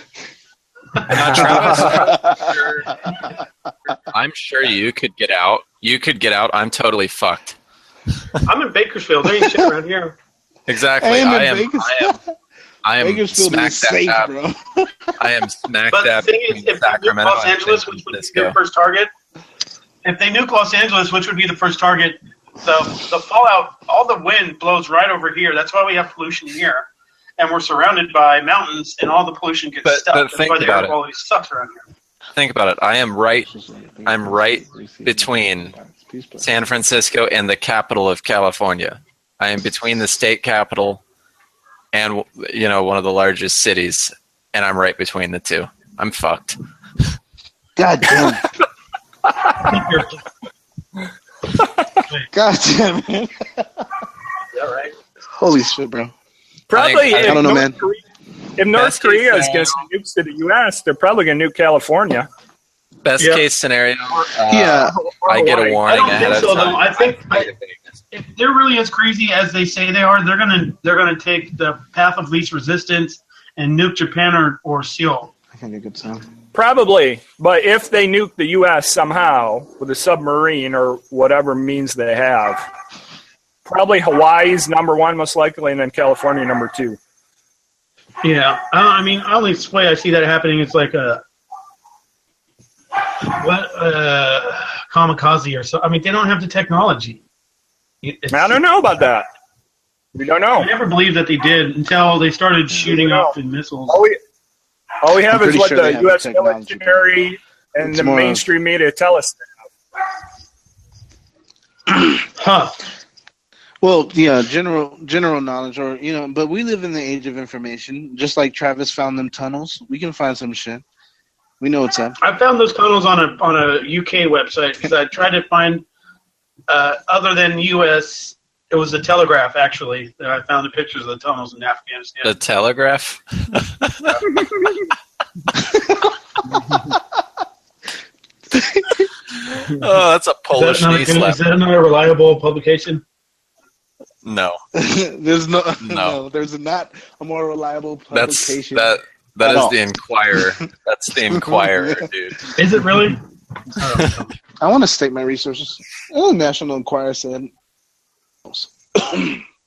Travis, I'm sure you could get out. You could get out. I'm totally fucked. I'm in Bakersfield. There ain't shit around here. Exactly. I am Bakersfield smack is safe, dab. bro. I am smack But the dab thing is, between if they nuke Sacramento Los and Angeles, San which would be Francisco. the first target, if they nuke Los Angeles, which would be the first target, the fallout, all the wind blows right over here. That's why we have pollution here. And we're surrounded by mountains, and all the pollution gets stuck. But That's think why the about air it. quality sucks around here. Think about it. I'm right between San Francisco and the capital of California. I am between the state capital and one of the largest cities, and I'm right between the two. I'm fucked. God damn. God damn it. Yeah, right. Holy shit, bro. Probably, I don't know, man. If North Best case Korea is scenario. going to send nukes to the U.S., they're probably going to nuke California. Best Yeah. case scenario. Yeah. I get a I warning don't ahead think of so, time. though. I think if they're really as crazy as they say they are, they're gonna take the path of least resistance and nuke Japan or Seoul. I can get good sound. Probably, but if they nuke the U.S. somehow with a submarine or whatever means they have, probably Hawaii's number one most likely, and then California number two. Yeah, I mean, only way I see that happening is like a kamikaze or so. I mean, they don't have the technology. I don't know about that. We don't know. I never believed that they did until they started shooting No. off in missiles. All we have I'm is pretty what sure the they have U.S. the technology. military and It's the more- mainstream media tell us. Huh. Well, yeah, general knowledge, or but we live in the age of information. Just like Travis found them tunnels, we can find some shit. We know what's up. I found those tunnels on a UK website because I tried to find other than U.S. It was the Telegraph, actually. That I found the pictures of the tunnels in Afghanistan. The Telegraph. Oh, that's a Polish knee slap. Is that not a reliable publication? No, There's no, No. there's not a more reliable that's publication. that At is all. the Inquirer. That's the Inquirer, dude. Is it really? I want to state my resources. Oh, National Enquirer said.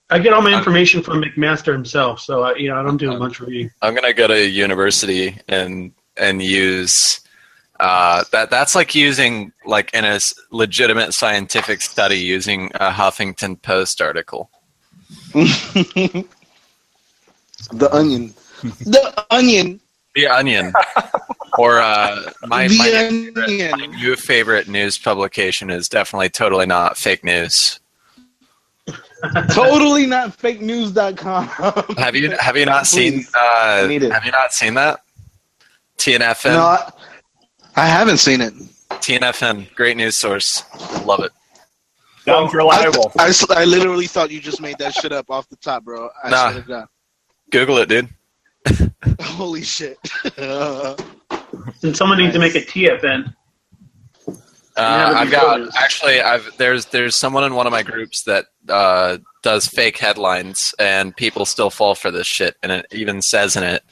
I get all my information from McMaster himself, so I don't do a bunch of reading. I'm gonna go to university and use that's like using like in a legitimate scientific study using a Huffington Post article. The Onion. The Onion. The Onion, or my The new favorite news publication is definitely totally not fake news. Totally not fake news.com. Have you not seen Please. I need it. Have you not seen that? TNFN. No, I haven't seen it. TNFN, great news source. Love it. Sounds reliable. I literally thought you just made that shit up off the top, bro. I Nah. swear to God. Google it, dude. Holy shit. And someone needs to make a TFN. There's someone in one of my groups that does fake headlines, and people still fall for this shit. And it even says in it,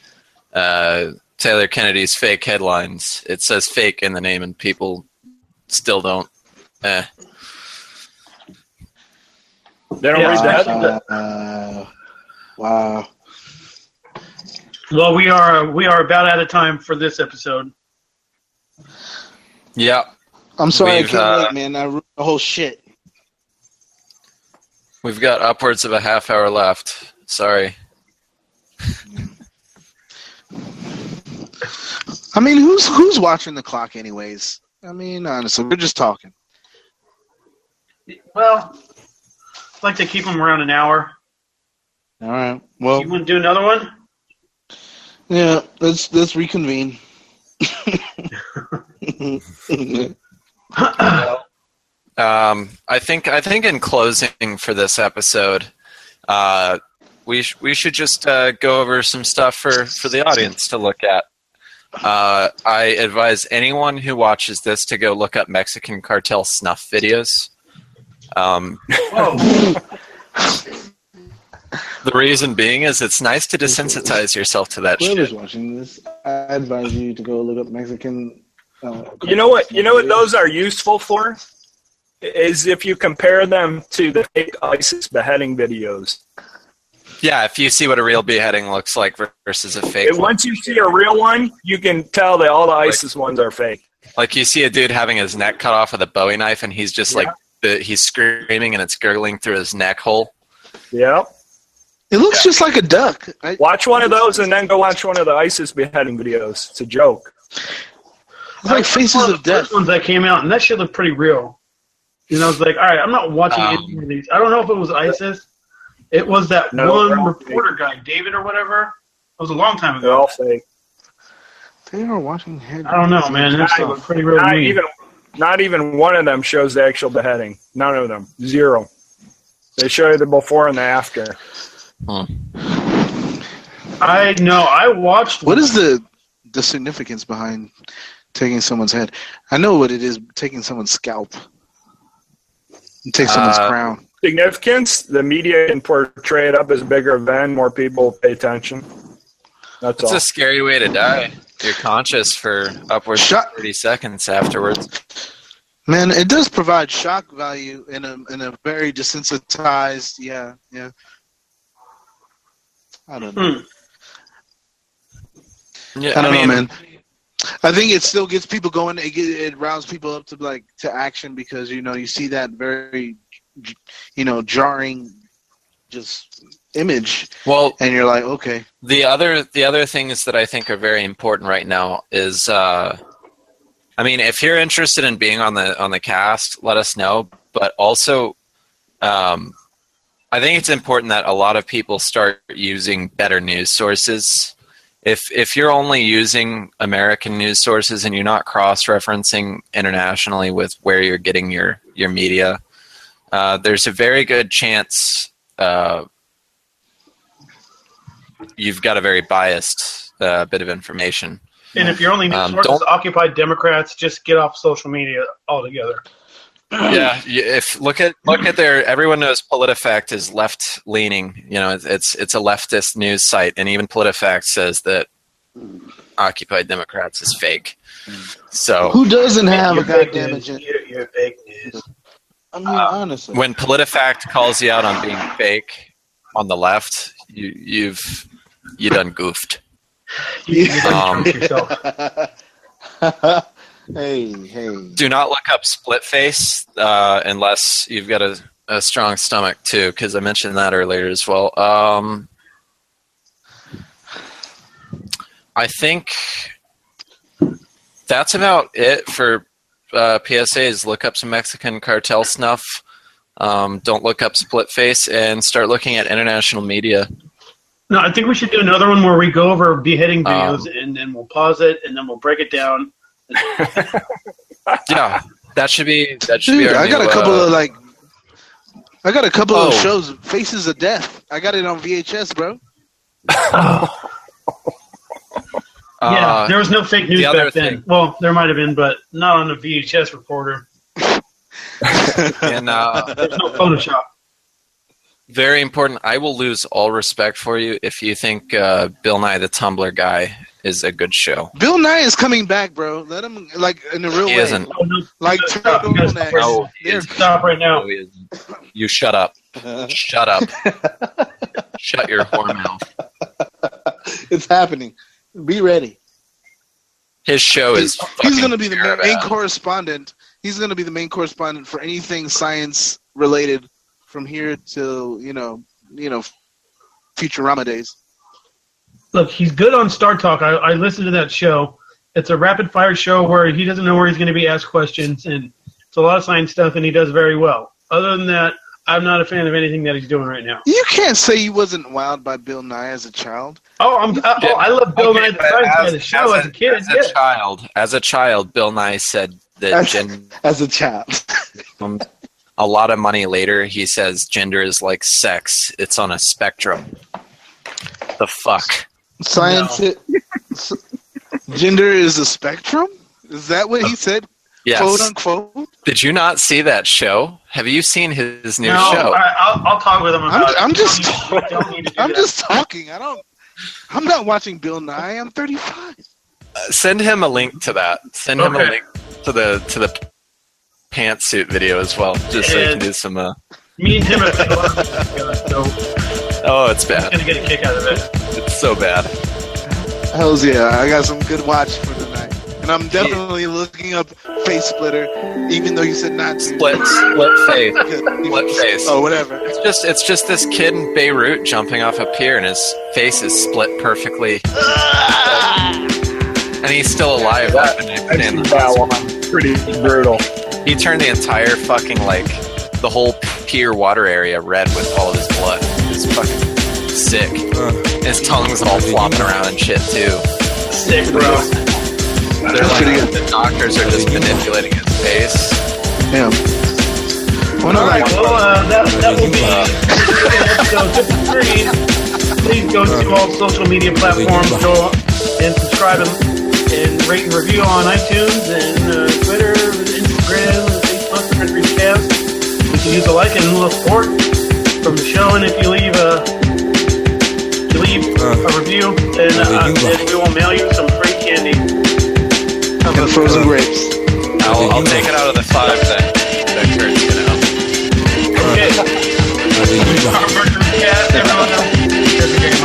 Taylor Kennedy's fake headlines. It says fake in the name, and people still don't. They don't read the headline. Wow. Well, we are about out of time for this episode. Yeah. I'm sorry, I We've, can't wait, man. I ruined the whole shit. We've got upwards of a half hour left. Sorry. I mean, who's watching the clock anyways? I mean, honestly, we're just talking. Well, I'd like to keep them around an hour. All right. Well, You want to do another one? yeah. Let's reconvene. I think in closing for this episode, we should just go over some stuff for the audience to look at. I advise anyone who watches this to go look up Mexican cartel snuff videos. The reason being is it's nice to desensitize yourself to that Whoever's shit. watching this, I advise you to go look up Mexican. You know what those are useful for? Is if you compare them to the fake ISIS beheading videos. Yeah, if you see what a real beheading looks like versus a fake one. Once you see a real one, you can tell that all the ISIS ones are fake. Like you see a dude having his neck cut off with a Bowie knife, and he's just he's screaming and it's gurgling through his neck hole. Yep. It looks just like a duck. Watch one of those and then go watch one of the ISIS beheading videos. It's a joke. It's like Faces of Death. First ones that came out, and that shit looked pretty real. You know, I was like, all right, I'm not watching any of these. I don't know if it was ISIS. It was that one reporter guy, David or whatever. It was a long time They're ago. all fake. They are watching head. I don't know, man. That shit looked pretty real to me. Not even one of them shows the actual beheading. None of them. Zero. They show you the before and the after. I know. I watched. What is the significance behind taking someone's head? I know what it is. Taking someone's scalp. You take someone's crown. Significance? The media can portray it up as a bigger event. More people pay attention. That's It's all. a scary way to die. You're conscious for upwards of 30 seconds afterwards. Man, it does provide shock value in a very desensitized. Yeah. I don't know. Yeah, I don't know, man. I think it still gets people going. It rounds people up to action because you see that very jarring just image. Well, and you're like, okay. The other things that I think are very important right now is, if you're interested in being on the cast, let us know. But also, I think it's important that a lot of people start using better news sources. If you're only using American news sources and you're not cross-referencing internationally with where you're getting your media, there's a very good chance you've got a very biased bit of information. And if your only news source is Occupy Democrats, just get off social media altogether. Yeah, look at their. Everyone knows PolitiFact is left leaning. It's a leftist news site, and even PolitiFact says that Occupy Democrats is fake. So who doesn't have a goddamn agenda? You're fake news. I mean, honestly, when PolitiFact calls you out on being fake on the left, you done goofed. You done yourself. Hey. Do not look up split face unless you've got a strong stomach too, because I mentioned that earlier as well. I think that's about it for PSAs. Look up some Mexican cartel snuff. Don't look up split face, and start looking at international media. No, I think we should do another one where we go over beheading videos, and then we'll pause it, and then we'll break it down. Yeah, that should be. Dude, I got a couple of Oh. shows. Faces of Death. I got it on VHS, bro. Yeah, there was no fake news the other back then. thing- Well, there might have been, but not on the VHS recorder. And There's no Photoshop. very important. I will lose all respect for you if you think Bill Nye the Tumblr guy is a good show. Bill Nye is coming back, bro. Let him in a real He way. isn't. Oh, no, Like stop. You gotta turtlenecks. stop. No, Stop right now. No, he isn't. You shut up. Shut up. Shut your whore mouth. It's happening. Be ready. His show is. He's going to be the main terrible. correspondent. He's going to be the main correspondent for anything science related from here till Futurama days. Look, he's good on Star Talk. I listened to that show. It's a rapid fire show where he doesn't know where he's going to be asked questions, and it's a lot of science stuff, and he does very well. Other than that, I'm not a fan of anything that he's doing right now. You can't say you wasn't wowed by Bill Nye as a child. I love Bill Nye the Science Guy, the show as a kid. As a child, Bill Nye said that as a child. A lot of money later, he says gender is like sex. It's on a spectrum. The fuck? Science. No. Gender is a spectrum? Is that what he said? Yes. Quote unquote. Did you not see that show? Have you seen his new show? I'll talk with him about I'm it. just I'm just talking. I'm not watching Bill Nye. I'm 35. Send him a link to that. Send him a link to the pantsuit video as well, just so you can do some. Me and him have been so Oh, it's bad. I'm gonna get a kick out of it. It's so bad. Hells yeah! I got some good watch for tonight, and I'm definitely looking up Face Splitter, even though you said not to. Split face. Split face. Oh, whatever. It's just this kid in Beirut jumping off a pier, and his face is split perfectly, and he's still alive. That one. Pretty brutal. He turned the entire fucking the whole pier water area red with all of his blood. It's fucking sick. His tongue's all flopping around and shit too. Sick, bro. They're the doctors are just manipulating his face. Yeah. All right, well, that will be episode 53. Please go to all social media platforms, go and subscribe and rate and review on iTunes and Twitter, Instagram, Facebook, Mercury's Cast. We can use a like and a little support from the show, and if you leave a review, then we will mail you some free candy. And frozen grapes. I'll take it out of the 5 that Kurt's gonna help. Okay. Our Mercury's Cast, everyone else. Here's the game.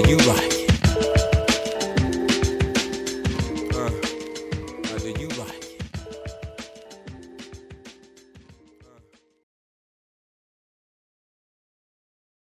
You right.